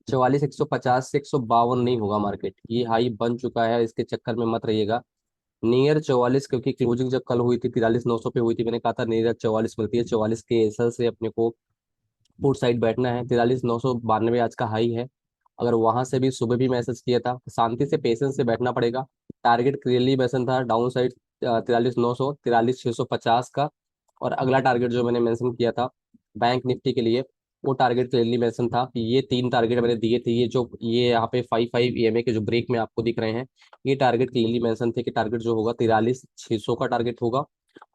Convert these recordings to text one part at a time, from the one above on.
44,150 से 152 नहीं होगा मार्केट, ये हाई बन चुका है, इसके चक्कर में मत रहिएगा। नियर 44, क्योंकि क्लोजिंग जब कल हुई थी 43,900 पे हुई थी, मैंने कहा था नियर 44 मिलती है, 44 के एसएल से अपने को पुट साइड बैठना है। 43,992 आज का हाई है। अगर वहां से भी सुबह भी मैसेज किया था, शांति से पेशेंस से बैठना पड़ेगा। टारगेट क्लियरली मेंशन था डाउन साइड 43,900, 43,650 का। और अगला टारगेट जो मैंने मेंशन किया था बैंक निफ्टी के लिए, वो टारगेट क्लियरली मेंशन था कि ये तीन टारगेट मैंने दिए थे, ये जो ये यहाँ पे 5 5 EMA के जो ब्रेक में आपको दिख रहे हैं, ये टारगेट क्लियरली मेंशन थे कि टारगेट जो होगा 43,600 का टारगेट होगा।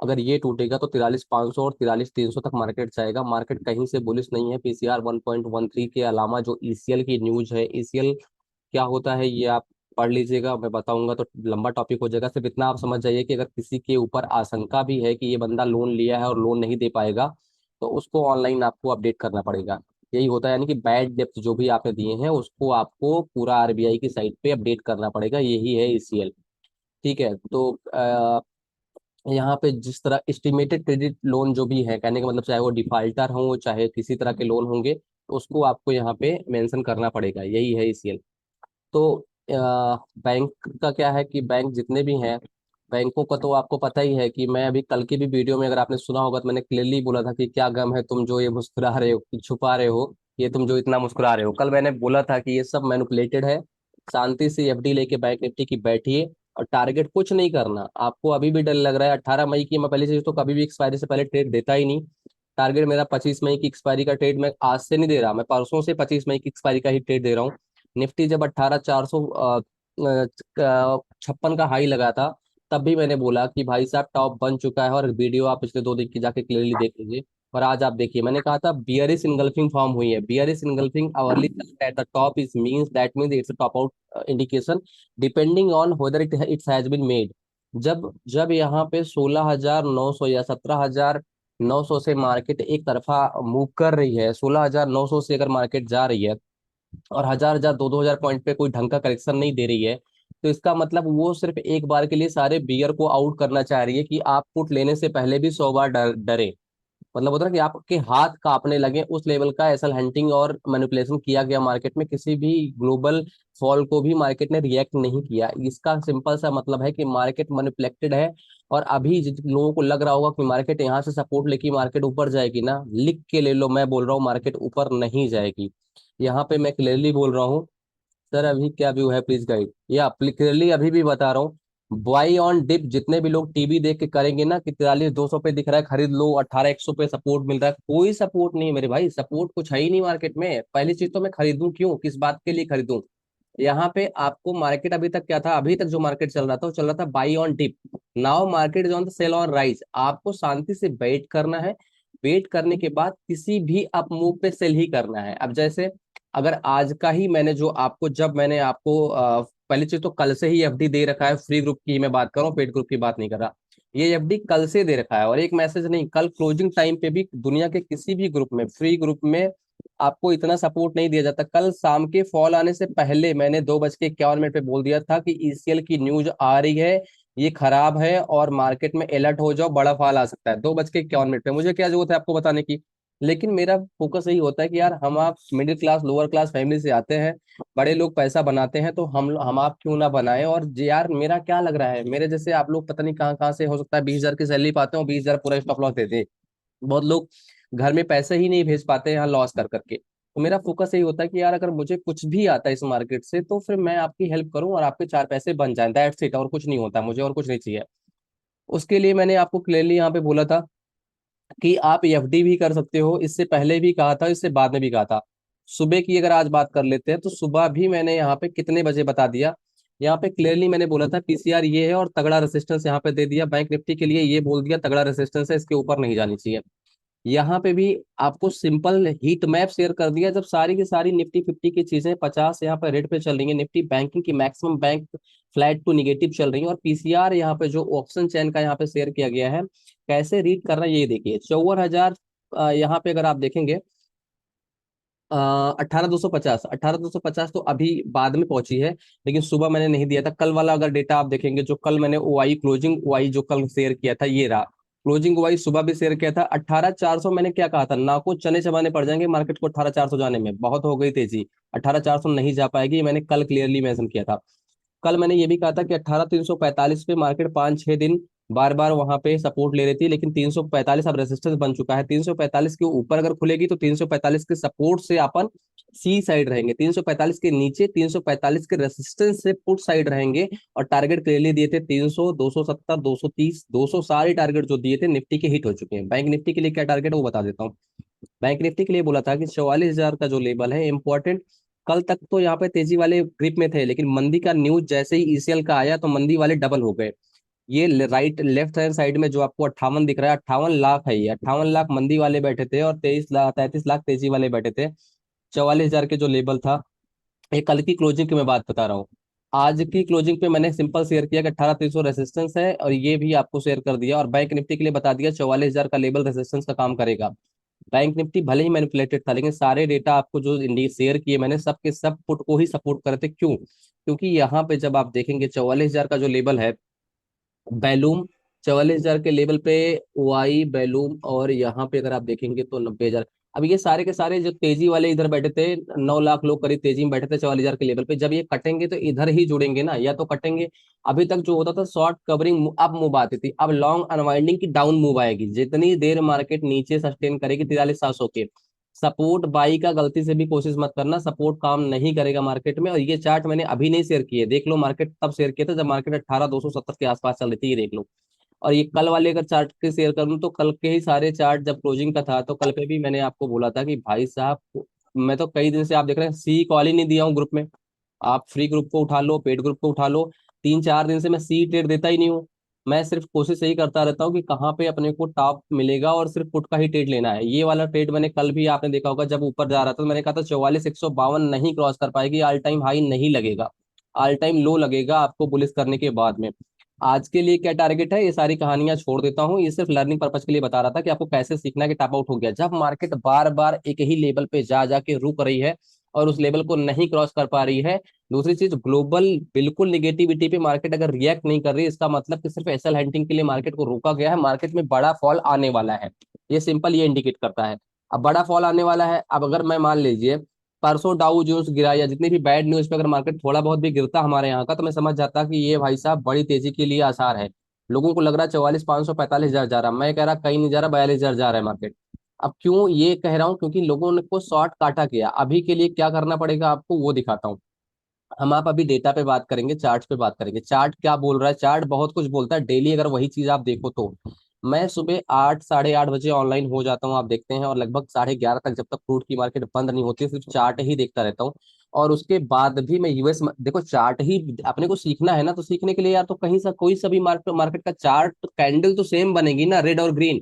अगर ये टूटेगा तो 43,500 और 43,300 तक मार्केट जाएगा। मार्केट कहीं से बुलिश नहीं है। पीसीआर 1.13 के अलावा जो ईसीएल की न्यूज है, ईसीएल क्या होता है ये आप पढ़ लीजिएगा, मैं बताऊंगा तो लंबा टॉपिक हो जाएगा। सिर्फ इतना आप समझ जाइए कि अगर किसी के ऊपर आशंका भी है कि ये बंदा लोन लिया है और लोन नहीं दे पाएगा, तो उसको ऑनलाइन आपको अपडेट करना पड़ेगा। यही होता है, यानी कि बैड डेप्थ जो भी आपने दिए हैं उसको आपको पूरा आरबीआई की साइट पे अपडेट करना पड़ेगा, यही है ईसीएल। ठीक है, तो यहाँ पे जिस तरह एस्टिमेटेड क्रेडिट लोन जो भी है, कहने का मतलब चाहे वो डिफाल्टर हो चाहे किसी तरह के लोन होंगे, तो उसको आपको यहाँ पे मेंशन करना पड़ेगा, यही है ईसीएल। तो बैंक का क्या है कि बैंक जितने भी हैं, बैंकों का तो आपको पता ही है कि मैं अभी कल की भी वीडियो में अगर आपने सुना होगा तो मैंने क्लियरली बोला था कि क्या गम है तुम जो ये मुस्कुरा रहे हो, छुपा रहे हो, ये तुम जो इतना मुस्कुरा रहे हो। कल मैंने बोला था कि ये सब मैनिपुलेटेड है। शांति से एफडी लेके बैंक निफ्टी की बैठिए, और टारगेट कुछ नहीं करना। आपको अभी भी डर लग रहा है 18 मई की, मैं पहले चीज तो कभी भी एक्सपायरी से पहले ट्रेड देता ही नहीं। टारगेट मेरा 25 मई की एक्सपायरी का ट्रेड मैं आज से नहीं दे रहा, मैं परसों से 25 मई की एक्सपायरी का ही ट्रेड दे रहा हूँ। निफ्टी जब 18,456 का हाई लगा था, तब भी मैंने बोला कि भाई साहब टॉप बन चुका है, और वीडियो आप पिछले 2 दिन की जाके क्लियरली देख लीजिए। और आज आप देखिए, मैंने कहा था बियरिश इनगल्फिंग फॉर्म हुई है, bearish engulfing hourly at the top is means that means it's a top out indication, depending on whether it's has been made. जब जब यहाँ पे 16,900 या 17,900 से मार्केट एक तरफा मूव कर रही है, 16,900 से अगर मार्केट जा रही है और हजार हजार 2 2 हजार पॉइंट पे कोई ढंग का करेक्शन नहीं दे रही है, तो इसका मतलब वो सिर्फ एक बार के लिए सारे बियर को आउट करना चाह रही है कि आप पुट लेने से पहले भी 100 बार डरे। मतलब होता है ना कि आपके हाथ कांपने लगे, उस लेवल का एसल हंटिंग और मैनिपुलेशन किया गया मार्केट में। किसी भी ग्लोबल फॉल को भी मार्केट ने रिएक्ट नहीं किया। इसका सिंपल सा मतलब है कि मार्केट मैनिपुलेटेड है। और अभी जिन लोगों को लग रहा होगा कि मार्केट यहाँ से सपोर्ट लेके मार्केट ऊपर जाएगी ना, लिख के ले लो, मैं बोल रहा हूँ मार्केट ऊपर नहीं जाएगी। यहाँ पे मैं क्लियरली बोल रहा हूँ। सर अभी क्या व्यू है प्लीज गाइड, या क्लियरली अभी भी बता रहा हूँ, बाई ऑन डिप जितने भी लोग टीवी देख के करेंगे ना कि 43,200 पे दिख रहा है खरीद लो, 18,100 पे सपोर्ट मिल रहा है, कोई सपोर्ट नहीं है मेरे भाई, सपोर्ट कुछ है ही नहीं मार्केट में। पहली चीज तो मैं खरीदूं क्यों, किस बात के लिए खरीदूं। यहाँ पे आपको मार्केट अभी तक क्या था, अभी तक जो मार्केट चल रहा था वो चल रहा था buy on dip. Now market is on the sell on rise. आपको शांति से वेट करना है, वेट करने के बाद किसी भी अप मूव पे सेल ही करना है। अब जैसे अगर आज का ही मैंने जो आपको, जब मैंने आपको पहली चीज तो कल से ही एफडी दे रखा है, फ्री ग्रुप की मैं बात कर रहा हूँ, पेड ग्रुप की बात नहीं कर रहा। ये एफडी कल से दे रखा है, और एक मैसेज नहीं, कल क्लोजिंग टाइम पे भी दुनिया के किसी भी ग्रुप में, फ्री ग्रुप में आपको इतना सपोर्ट नहीं दिया जाता। कल शाम के फॉल आने से पहले मैंने 2:51 पे बोल दिया था कि ईसीएल की न्यूज आ रही है, ये खराब है और मार्केट में अलर्ट हो जाओ, बड़ा फॉल आ सकता है। 2:51 पे मुझे क्या जरूरत है आपको बताने की। लेकिन मेरा फोकस यही होता है कि यार हम आप middle class lower class family से आते हैं, बड़े लोग पैसा बनाते हैं, तो हम आप क्यों ना बनाएं। और यार मेरा क्या लग रहा है, मेरे जैसे आप लोग पता नहीं कहाँ कहाँ से, हो सकता है 20,000 की सैलरी पाते हो, 20,000 पूरा स्टॉप लॉस देते। बहुत लोग घर में पैसे ही नहीं भेज पाते यहाँ लॉस कर करके। तो मेरा फोकस यही होता है कि यार अगर मुझे कुछ भी आता है इस मार्केट से, तो फिर मैं आपकी हेल्प करूं और आपके चार पैसे बन जाएं, दैट्स इट। और कुछ नहीं होता मुझे, और कुछ नहीं चाहिए। उसके लिए मैंने आपको क्लियरली यहाँ पे बोला था कि आप एफडी भी कर सकते हो, इससे पहले भी कहा था, इससे बाद में भी कहा था। सुबह की अगर आज बात कर लेते हैं, तो सुबह भी मैंने यहाँ पे कितने बजे बता दिया। यहाँ पे क्लियरली मैंने बोला था पीसीआर ये है और तगड़ा रेसिस्टेंस यहाँ पे दे दिया। बैंक निफ्टी के लिए ये बोल दिया तगड़ा रेसिस्टेंस है, इसके ऊपर नहीं जानी चाहिए। यहाँ पे भी आपको सिंपल हीट मैप शेयर कर दिया। जब सारी की सारी निफ्टी 50 की चीजें 50 यहाँ पे रेट पे चल रही है, निफ्टी बैंकिंग की maximum bank flat to negative चल रही है, और पीसीआर यहाँ पे जो ऑप्शन चैन का यहाँ पे शेयर किया गया है, कैसे रीड करना है ये देखिए। 54,000 यहाँ पे अगर आप देखेंगे 18,250, 18,250 तो अभी बाद में पहुंची है, लेकिन सुबह मैंने नहीं दिया था। कल वाला अगर डेटा आप देखेंगे, जो कल मैंने ओआई क्लोजिंग ओआई जो कल शेयर किया था, ये रहा। क्लोजिंग वाइज सुबह भी शेयर किया था 18,400। मैंने क्या कहा था, ना को चने चबाने पड़ जाएंगे मार्केट को 18,400 जाने में, बहुत हो गई तेजी, 18,400 नहीं जा पाएगी, ये मैंने कल क्लियरली मेंशन किया था। कल मैंने ये भी कहा था कि 18,345 पे मार्केट 5-6 दिन बार बार वहां पे सपोर्ट ले रही थी, लेकिन 345 अब रेजिस्टेंस बन चुका है। 345 के ऊपर अगर खुलेगी तो 345 के सपोर्ट से अपन सी साइड रहेंगे, 345 के नीचे 345 के रेजिस्टेंस से पुट साइड रहेंगे। और टारगेट क्लियरली दिए थे 300, 270, 230, 200, सारे टारगेट जो दिए थे निफ्टी के हिट हो चुके हैं। बैंक निफ्टी के लिए क्या टारगेट है वो बता देता हूँ। बैंक निफ्टी के लिए बोला था कि 44,000 का जो लेवल है इंपॉर्टेंट। कल तक तो यहाँ पे तेजी वाले ग्रिप में थे, लेकिन मंदी का न्यूज जैसे ही ईसीएल का आया तो मंदी वाले डबल हो गए। ये राइट लेफ्ट हैंड साइड में जो आपको 58 दिख रहा है, 58 लाख है, ये 58 लाख मंदी वाले बैठे थे और 23 लाख 33 लाख तेजी वाले बैठे थे। 44,000 के जो लेवल था, ये कल की क्लोजिंग की मैं बात बता रहा हूँ। आज की क्लोजिंग पे मैंने सिंपल शेयर किया कि 18,300 रेसिस्टेंस है, और ये भी आपको शेयर कर दिया। और बैंक निफ्टी के लिए बता दिया 44,000 का लेवल रेसिस्टेंस का काम करेगा। बैंक निफ्टी भले ही मैनिपुलेटेड था, लेकिन सारे डेटा आपको जो इंडी शेयर किए मैंने, सब के सब पुट को ही सपोर्ट करे थे। क्यों? क्योंकि यहाँ पे जब आप देखेंगे 44,000 का जो लेवल है, बैलूम 44,000 के लेवल पे, वाई बैलूम, और यहाँ पे अगर आप देखेंगे तो 90,000। अब ये सारे के सारे जो तेजी वाले इधर बैठे थे, 9 लाख लोग करीब तेजी में बैठे थे 44,000 के लेवल पे, जब ये कटेंगे तो इधर ही जुड़ेंगे ना, या तो कटेंगे। अभी तक जो होता था शॉर्ट कवरिंग अप मूव आती थी, अब लॉन्ग अनवाइंडिंग की डाउन मूव आएगी। जितनी देर मार्केट नीचे सस्टेन करेगी 43,700 के सपोर्ट बाई का, गलती से भी कोशिश मत करना, सपोर्ट काम नहीं करेगा मार्केट में। और ये चार्ट मैंने अभी नहीं शेयर किए, देख लो मार्केट तब शेयर किया था जब मार्केट 18,270 के आसपास चल रही थी, ये देख लो। और ये कल वाले अगर चार्ट के शेयर करूँ तो कल के ही सारे चार्ट जब क्लोजिंग का था तो कल पे भी मैंने आपको बोला था कि भाई साहब, मैं तो कई दिन से आप देख रहे हैं सी कॉल ही नहीं दिया हूँ ग्रुप में। आप फ्री ग्रुप को उठा लो, पेड ग्रुप को उठा लो, 3-4 दिन से मैं सी ट्रेड देता ही नहीं हूँ। मैं सिर्फ कोशिश यही करता रहता हूँ कि कहाँ पे अपने को टॉप मिलेगा और सिर्फ पुट का ही ट्रेड लेना है। ये वाला ट्रेड मैंने कल भी आपने देखा होगा, जब ऊपर जा रहा था तो मैंने कहा था 44,152 नहीं क्रॉस कर पाएगी, ऑल टाइम हाई नहीं लगेगा, ऑल टाइम लो लगेगा आपको बुलिश करने के बाद में। आज के लिए क्या टारगेट है, ये सारी कहानियां छोड़ देता हूँ, ये सिर्फ लर्निंग पर्पज के लिए बता रहा था कि आपको कैसे सीखना है कि टॉप आउट हो गया। जब मार्केट बार बार एक ही लेवल पे जा जाके रुक रही है और उस लेवल को नहीं क्रॉस कर पा रही है। दूसरी चीज, ग्लोबल बिल्कुल निगेटिविटी पे मार्केट अगर रिएक्ट नहीं कर रही, इसका मतलब कि सिर्फ एसएल हंटिंग के लिए मार्केट को रोका गया है, मार्केट में बड़ा फॉल आने वाला है। ये सिंपल ये इंडिकेट करता है। अब बड़ा फॉल आने वाला है, अब अगर मैं मान लीजिए परसों डाउ जोन्स गिरा या जितनी भी बैड न्यूज पे अगर मार्केट थोड़ा बहुत भी गिरता हमारे यहाँ का, तो मैं समझ जाता कि ये भाई साहब बड़ी तेजी के लिए आसार है। लोगों को लग रहा है 44,500 45,000 जा रहा, मैं कह रहा कहीं नहीं जा रहा, 42,000 जा रहा है मार्केट। अब क्यों ये कह रहा हूँ, क्योंकि लोगों ने को शॉर्ट काटा किया। अभी के लिए क्या करना पड़ेगा आपको वो दिखाता हूँ। हम आप अभी डेटा पे बात करेंगे, चार्ट पे बात करेंगे। चार्ट क्या बोल रहा है, चार्ट बहुत कुछ बोलता है डेली, अगर वही चीज आप देखो तो। मैं सुबह 8 साढ़े 8 बजे ऑनलाइन हो जाता हूँ, आप देखते हैं, और लगभग 11:30 तक, जब तक क्रूड की मार्केट बंद नहीं होती, सिर्फ चार्ट ही देखता रहता हूँ। और उसके बाद भी मैं यूएस, देखो चार्ट ही अपने को सीखना है ना, तो सीखने के लिए यार तो कहीं सा कोई सा भी मार्केट मार्केट का चार्ट कैंडल तो सेम बनेगी ना, रेड और ग्रीन।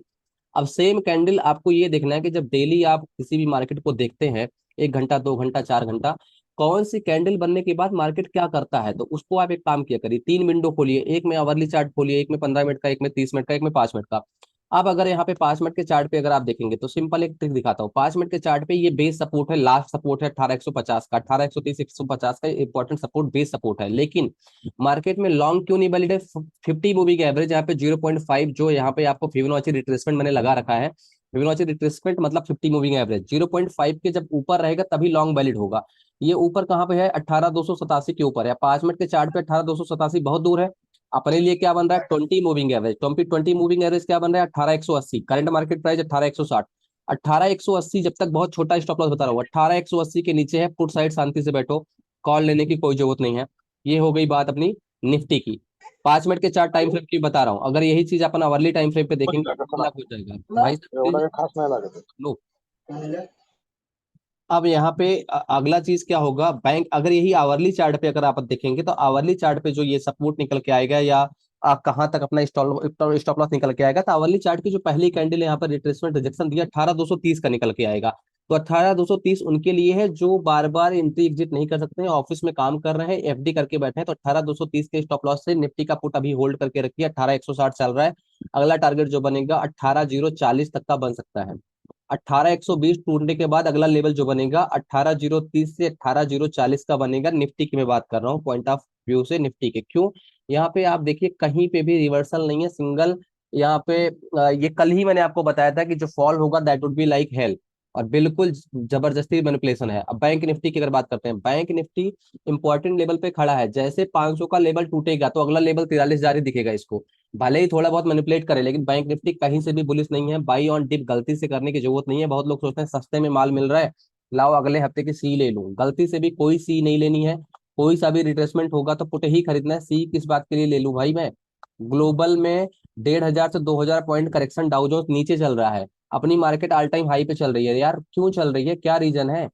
अब सेम कैंडल आपको ये देखना है कि जब डेली आप किसी भी मार्केट को देखते हैं, 1 घंटा 2 घंटा 4 घंटा, कौन सी कैंडल बनने के बाद मार्केट क्या करता है, तो उसको आप एक काम किया करिए, 3 विंडो खोलिए, एक में आवरली चार्ट खोलिए, एक में 15 मिनट का, एक में 30 मिनट का, एक में 5 मिनट का। अब अगर यहाँ पे 5 मिनट के चार्ट पे अगर आप देखेंगे तो सिंपल एक ट्रिक दिखाता हूँ। 5 मिनट के चार्ट पे ये बेस सपोर्ट है, लास्ट सपोर्ट है 18,150 का, 18,130 150 का इंपॉर्टेंट सपोर्ट, बेस सपोर्ट है। लेकिन मार्केट में लॉन्ग क्यों नहीं वैलिड है? 50 मूविंग एवरेज यहाँ पे 0.5, जो यहाँ पे आपको फिबोनाची रिट्रेसमेंट मैंने लगा रखा है। फिबोनाची रिट्रेसमेंट मतलब 50 मूविंग एवरेज 0.5 के जब ऊपर रहेगा तभी लॉन्ग वैलिड होगा। ये ऊपर कहाँ पे है? 18,287 के ऊपर है। 5 मिनट के चार्ट पे 18,287 बहुत दूर है। अपने लिए क्या बन रहा है? 20 मूविंग एवरेज, 20 मूविंग एवरेज क्या बन रहा है? 18,180, करंट मार्केट प्राइस 18,160। 18,180 जब तक बहुत छोटा स्टॉप लॉस बता रहा हूँ, 18,180 के नीचे है, पुट साइड शांति से बैठो, कॉल लेने की कोई जरूरत नहीं है। ये हो गई बात अपनी निफ्टी की। 5 मिनट के चार टाइम फ्रेम की बता रहा हूँ, अगर यही चीज अपन अवर्ली टाइम फ्रेम पे देखेंगे तो अलग हो जाएगा भाई साहब। लो, अब यहाँ पे अगला चीज क्या होगा, बैंक अगर यही आवरली चार्ट पे अगर आप देखेंगे तो आवरली चार्ट पे जो ये सपोर्ट निकल के आएगा, या आप कहाँ तक अपना स्टॉप लॉस निकल के आएगा, तो आवरली चार्ट की जो पहली कैंडल है यहाँ पर रिट्रेसमेंट रिजेक्शन दिया 18,230 का निकल के आएगा। तो 18,230 उनके लिए है जो बार बार एंट्री एग्जिट नहीं कर सकते हैं, ऑफिस में काम कर रहे हैं, एफडी करके बैठे हैं, तो 18,230 के स्टॉप लॉस से निफ्टी का पुट अभी होल्ड करके रखिए, 18,160 चल रहा है। अगला टारगेट जो बनेगा 18,040 तक का बन सकता है। 18,120 टूटने के बाद अगला लेवल जो बनेगा 18,030 से 18,040 का बनेगा। निफ्टी की मैं बात कर रहा हूँ, पॉइंट ऑफ व्यू से निफ्टी के। क्यों? यहाँ पे आप देखिए कहीं पे भी रिवर्सल नहीं है, सिंगल यहाँ पे ये कल ही मैंने आपको बताया था कि जो फॉल होगा that would be like hell, और बिल्कुल जबरदस्ती मैनिपुलेशन है। अब बैंक निफ्टी की अगर बात करते हैं, बैंक निफ्टी इंपॉर्टेंट लेवल पे खड़ा है। जैसे 500 का लेवल टूटेगा तो अगला लेवल 43 जारी दिखेगा इसको, भले ही थोड़ा बहुत मैनिपुलेट करे, लेकिन बैंक निफ्टी कहीं से भी बुलिश नहीं है। बाई ऑन डिप गलती से करने की जरूरत नहीं है। बहुत लोग सोचते हैं सस्ते में माल मिल रहा है, लाओ अगले हफ्ते की सी ले लूं। गलती से भी कोई सी नहीं लेनी है। कोई सा भी रिट्रेसमेंट होगा तो पुट ही खरीदना है। सी किस बात के लिए ले लूं भाई मैं? ग्लोबल में 1,500 से 2,000 पॉइंट करेक्शन, डाउ जोन्स नीचे चल रहा है, अपनी मार्केट ऑल टाइम हाई पे चल रही है यार। क्यों चल रही है, क्या रीजन है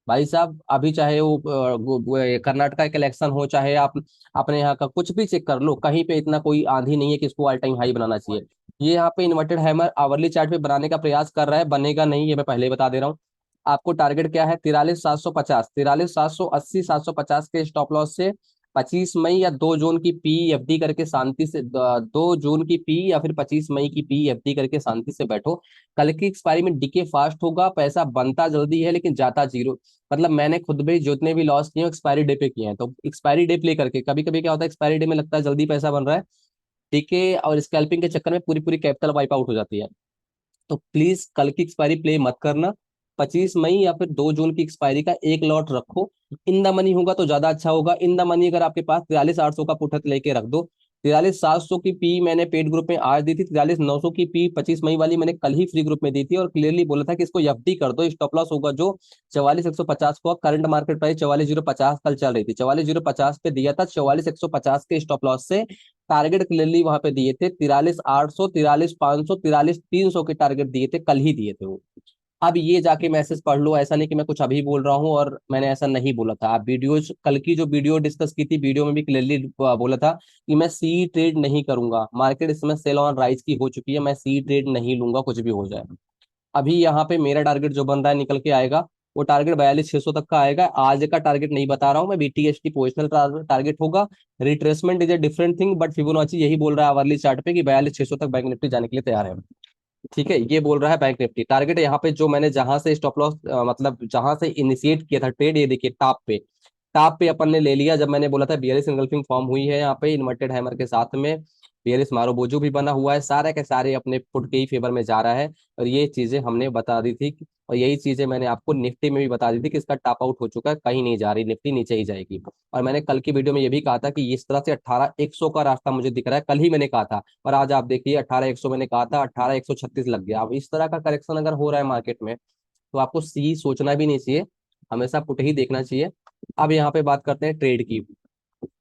भाई साहब? अभी चाहे वो कर्नाटका का इलेक्शन हो, चाहे आप अपने यहाँ का कुछ भी चेक कर लो, कहीं पे इतना कोई आंधी नहीं है कि इसको ऑल टाइम हाई बनाना चाहिए। ये यहाँ पे इन्वर्टेड हैमर आवरली चार्ट पे बनाने का प्रयास कर रहा है, बनेगा नहीं, ये मैं पहले ही बता दे रहा हूँ। आपको टारगेट क्या है? 43,750, 43,780, 750 के स्टॉप लॉस से 25 मई या 2 जून की पी एफडी करके शांति से 2 जून की पी या फिर 25 मई की पी एफडी करके शांति से बैठो। कल की एक्सपायरी में डीके फास्ट होगा, पैसा बनता जल्दी है लेकिन जाता जीरो। मतलब मैंने खुद भी जितने भी लॉस किए एक्सपायरी डे पे किए हैं, तो एक्सपायरी डे प्ले करके कभी कभी क्या होता है, एक्सपायरी डे में लगता है जल्दी पैसा बन रहा है, डीके और स्कैल्पिंग के चक्कर में पूरी पूरी कैपिटल वाइप आउट हो जाती है। तो प्लीज कल की एक्सपायरी प्ले मत करना। 25 मई या फिर 2 जून की एक्सपायरी का एक लॉट रखो। इन द मनी होगा तो ज्यादा अच्छा होगा। इन द मनी अगर आपके पास 43,800 का पुट लेके रख दो। 43,700 की पी मैंने पेड ग्रुप में आज दी थी, 43,900 की पी 25 मई वाली मैंने कल ही फ्री ग्रुप में दी थी, और क्लियरली बोला था कि इसको एफडी कर दो। स्टॉप लॉस होगा जो 44,150 को, करंट मार्केट प्राइस 44,050 कल चल रही थी, 44,050 पे दिया था। 44,150 के स्टॉप लॉस से टारगेट क्लियरली वहां पे दिए थे 43,800, 43,500, 43,300 के टारगेट दिए थे, कल ही दिए थे वो। अब ये जाके मैसेज पढ़ लो, ऐसा नहीं कि मैं कुछ अभी बोल रहा हूँ और मैंने ऐसा नहीं बोला था। आप वीडियो, कल की जो वीडियो डिस्कस की थी, वीडियो में भी क्लियरली बोला था कि मैं सी ट्रेड नहीं करूंगा। मार्केट इस समय सेल ऑन राइज की हो चुकी है, मैं सी ट्रेड नहीं लूंगा कुछ भी हो जाए। अभी यहाँ पे मेरा टारगेट जो बन रहा है निकल के आएगा, वो टारगेट 42,600 तक का आएगा। आज का टारगेट नहीं बता रहा हूँ मैं, बीटीएसटी पोजिशनल टारगेट होगा। Retracement is a different thing, but Fibonacci यही बोल रहा है आवरली चार्ट पे कि 42,600 तक बैंक निफ्टी जाने के लिए तैयार है। ठीक है, ये बोल रहा है बैंक निफ्टी। टारगेट यहाँ पे जो मैंने जहां से स्टॉप लॉस मतलब जहां से इनिशिएट किया था ट्रेड, ये देखिए टॉप पे, टॉप पे अपन ने ले लिया जब मैंने बोला था बियरिश इनगल्फिंग फॉर्म हुई है यहाँ पे इन्वर्टेड हैमर के साथ में। बियरिश मारोबोजो भी बना हुआ है, सारे के सारे अपने पुट के ही फेवर में जा रहा है। और ये चीजें हमने बता दी थी, और यही चीजें मैंने आपको निफ्टी में भी बता दी थी कि इसका टॉप आउट हो चुका है, कहीं नहीं जा रही, निफ्टी नीचे ही जाएगी। और मैंने कल की वीडियो में ये भी कहा था कि इस तरह से 18,100 का रास्ता मुझे दिख रहा है, कल ही मैंने कहा था। और आज आप देखिए 18,100 मैंने कहा था, 18,136 लग गया। अब इस तरह का करेक्शन अगर हो रहा है मार्केट में, तो आपको सी सोचना भी नहीं चाहिए, हमेशा पुट ही देखना चाहिए। अब यहाँ पे बात करते हैं ट्रेड की।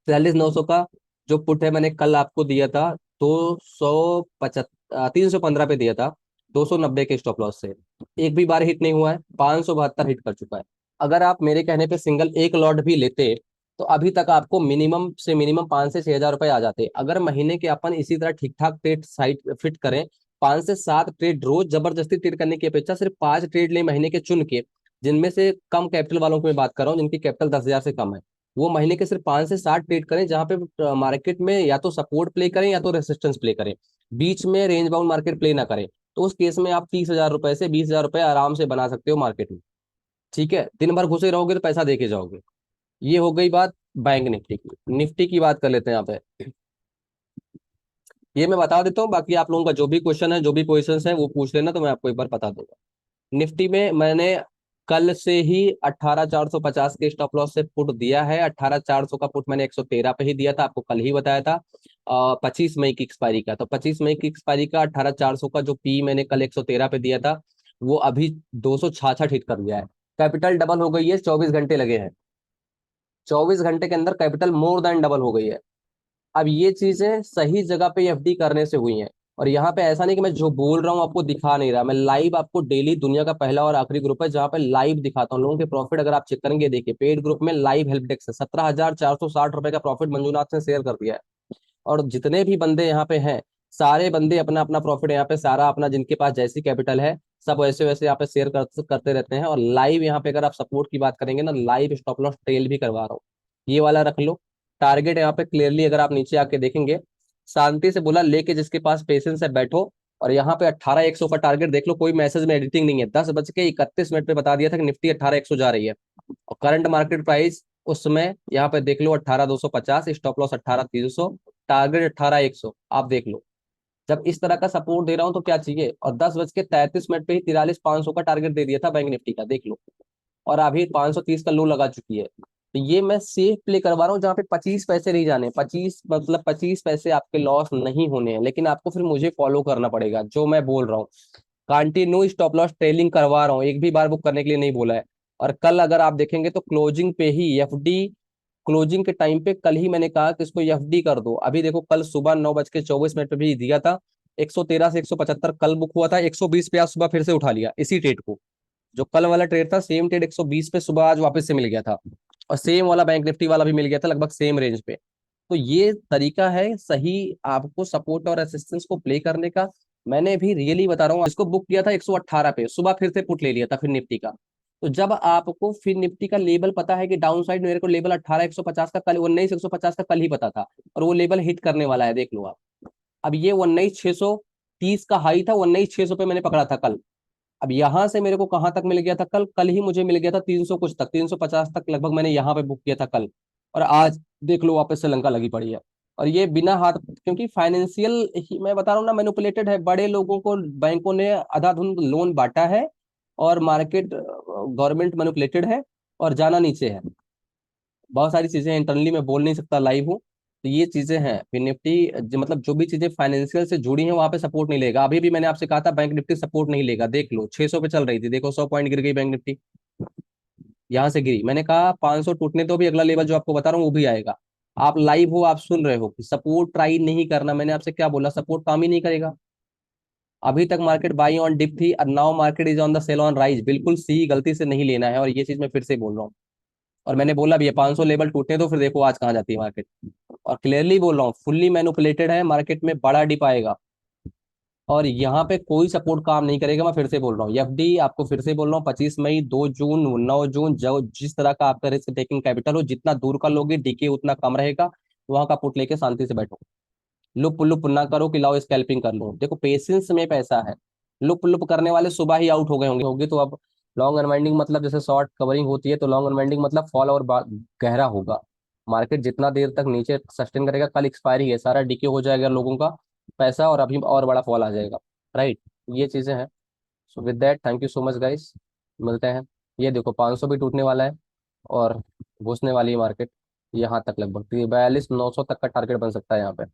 43,900 का जो पुट है मैंने कल आपको दिया था 275, 315 पे दिया था, 290 के स्टॉप लॉस से। एक भी बार हिट नहीं हुआ है, 572 हिट कर चुका है। अगर आप मेरे कहने पे सिंगल एक लॉट भी लेते तो अभी तक आपको मिनिमम से मिनिमम 5 से 6 हजार रुपए आ जाते। अगर महीने के अपन इसी तरह ठीक ठाक ट्रेड साइट फिट करें, 5 से 7 ट्रेड रोज, जबरदस्ती ट्रेड करने की अपेक्षा सिर्फ 5 ट्रेड ले महीने के चुन के, जिनमें से कम कैपिटल वालों की मैं बात कर रहा हूँ, जिनकी कैपिटल 10,000 से कम है, वो महीने के सिर्फ 5 से 7 ट्रेड करें, जहां पे मार्केट में या तो सपोर्ट प्ले करें या तो रेसिस्टेंस प्ले करें, बीच में रेंज बाउंड मार्केट प्ले ना करें। तो उस केस में आप 30,000 रुपए से 20,000 रुपए आराम से बना सकते हो मार्केट में। ठीक है, दिन भर घुसे रहोगे तो पैसा देके जाओगे। ये हो गई बात बैंक निफ्टी की। निफ्टी की बात कर लेते हैं यहाँ पे। ये मैं बता देता हूँ, बाकी आप लोगों का जो भी क्वेश्चन है, जो भी क्वेश्चन है वो पूछ लेना, तो मैं आपको एक बार बता दूंगा। निफ्टी में मैंने कल से ही 18,450 के स्टॉप लॉस से पुट दिया है। 18,400 का पुट मैंने 113 पे ही दिया था, आपको कल ही बताया था। 25 मई की एक्सपायरी का, तो 25 मई की एक्सपायरी का 18,400 का जो पी मैंने कल 113 पे दिया था, वो अभी 266 हिट कर दिया है। कैपिटल डबल हो गई है, 24 घंटे लगे हैं। 24 घंटे के अंदर कैपिटल मोर देन डबल हो गई है। अब ये चीजें सही जगह पे एफडी करने से हुई हैं। और यहाँ पे ऐसा नहीं कि मैं जो बोल रहा हूँ आपको दिखा नहीं रहा, मैं लाइव आपको डेली, दुनिया का पहला और आखिरी ग्रुप है जहाँ पे लाइव दिखाता हूँ लोगों के प्रॉफिट। अगर आप चेक करेंगे, देखिए पेड ग्रुप में लाइव हेल्प डेस्क है, 17,460 रुपए का प्रॉफिट मंजूनाथ ने शेयर कर दिया है। और जितने भी बंदे यहाँ पे हैं, सारे बंदे अपना अपना प्रॉफिट यहाँ पे सारा अपना, जिनके पास जैसी कैपिटल है, सब वैसे वैसे यहाँ पे शेयर करते रहते हैं। और लाइव यहाँ पे अगर आप सपोर्ट की बात करेंगे ना, लाइव स्टॉप लॉस ट्रेल भी करवा रहा हूँ, ये वाला रख लो। टारगेट यहाँ पे क्लियरली अगर आप नीचे आके देखेंगे, शांति से बोला लेके जिसके पास पेशेंस है बैठो। और यहाँ पे 18,100 का टारगेट देख लो, कोई मैसेज में एडिटिंग नहीं है। 10:31 पे बता दिया था कि निफ्टी 18,100 जा रही है, और करंट मार्केट प्राइस उस समय यहाँ पे देख लो 18,250, स्टॉप लॉस 18,300, टारगेट 18,100, आप देख लो। जब इस तरह का सपोर्ट दे रहा हूँ तो क्या चाहिए। और 10:33 पे ही 43,500 का टारगेट दे दिया था बैंक निफ्टी का, देख लो। और अभी 530 का लो लगा चुकी है। तो ये मैं सेफ प्ले करवा रहा हूँ, जहाँ पे 25 पैसे नहीं जाने, 25 पैसे आपके लॉस नहीं होने हैं, लेकिन आपको फिर मुझे फॉलो करना पड़ेगा जो मैं बोल रहा हूँ। कंटिन्यू स्टॉप लॉस ट्रेलिंग करवा रहा हूँ, एक भी बार बुक करने के लिए नहीं बोला है। और कल अगर आप देखेंगे तो क्लोजिंग पे ही एफडी, क्लोजिंग के टाइम पे कल ही मैंने कहा कि इसको एफडी कर दो। अभी देखो कल सुबह 9:24 पे भी दिया था, 113 से 175 कल बुक हुआ था, 120 पे आज सुबह फिर से उठा लिया इसी ट्रेड को। जो कल वाला ट्रेड था सेम ट्रेड 120 पे सुबह आज वापस से मिल गया था। और सेम वाला बैंक निफ्टी वाला भी मिल गया था लगभग सेम रेंज पे। तो ये तरीका है सही आपको सपोर्ट और रेसिस्टेंस को प्ले करने का। मैंने भी रियली बता रहा हूँ, इसको बुक किया था 118 पे, सुबह फिर से पुट ले लिया था फिर निफ्टी का। तो जब आपको फिर निफ्टी का लेवल पता है कि डाउन साइड मेरे को लेवल 18,150 का कल, 19,150 का कल ही पता था, और वो लेवल हिट करने वाला है, देख लो आप। अब ये 19,630 का हाई था, 19,600 पे मैंने पकड़ा था कल। अब यहां से मेरे को कहां तक मिल गया था कल, कल ही मुझे मिल गया था 300 कुछ तक, 350 तक लगभग मैंने यहाँ पे बुक किया था कल। और आज देख लो वापस से लंका लगी पड़ी है। और ये बिना हाथ, क्योंकि फाइनेंशियल, मैं बता रहा हूँ ना, मैनिपुलेटेड है। बड़े लोगों को बैंकों ने अंधाधुंध लोन बांटा है, और मार्केट गवर्नमेंट मैनिपुलेटेड है, और जाना नीचे है। बहुत सारी चीजें इंटरनली मैं बोल नहीं सकता, लाइव हूँ। तो ये चीजें हैं फिर निफ्टी, मतलब जो भी चीजें फाइनेंशियल से जुड़ी हैं वहां पे सपोर्ट नहीं लेगा। अभी भी मैंने आपसे कहा था बैंक निफ्टी सपोर्ट नहीं लेगा, देख लो 600 पे चल रही थी, देखो 100 पॉइंट गिर गई बैंक निफ्टी, यहाँ से गिरी। मैंने कहा 500 टूटने तो भी अगला लेवल जो आपको बता रहा हूँ वो भी आएगा। आप लाइव हो, आप सुन रहे हो कि सपोर्ट ट्राई नहीं करना। मैंने आपसे क्या बोला, सपोर्ट काम ही नहीं करेगा। अभी तक मार्केट बाई ऑन डिप थी, और now market is on the sell on rise. बिल्कुल सी गलती से नहीं लेना है, और ये चीज मैं फिर से बोल रहा हूँ। और मैंने बोला भी है 500 लेवल टूटने तो फिर देखो आज कहाँ जाती है मार्केट। और क्लियरली बोल रहा हूँ, फुल्ली मैनिपुलेटेड है, मार्केट में बड़ा डिप आएगा। और यहाँ पे कोई सपोर्ट काम नहीं करेगा, मैं फिर से बोल रहा हूँ। एफडी आपको फिर से बोल रहा हूँ, 25 मई, 2 जून, 9 जून, जो जिस तरह का आपका रिस्क टेकिंग कैपिटल हो, जितना दूर का लोगे डीके उतना कम रहेगा। वहां का पुट लेके शांति से बैठो। लुप लुप ना करो कि लाओ स्कैल्पिंग कर लो, देखो पेशेंस में पैसा है। लुप लुप करने वाले सुबह ही आउट हो गए होंगे तो अब लॉन्ग अनवाइंडिंग मतलब जैसे शॉर्ट कवरिंग होती है, तो लॉन्ग अनवाइंडिंग मतलब फॉल और गहरा होगा। मार्केट जितना देर तक नीचे सस्टेन करेगा, कल एक्सपायरी है, सारा डीके हो जाएगा लोगों का पैसा, और अभी और बड़ा फॉल आ जाएगा। राइट, ये चीजें हैं। So with that thank you so much guys, मिलते हैं। ये देखो 500 भी टूटने वाला है, और घुसने वाली है मार्केट यहाँ तक, लगभग 42,900 तक का टारगेट बन सकता है यहाँ पे।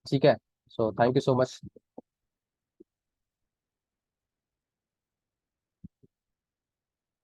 ठीक है। So thank you so much.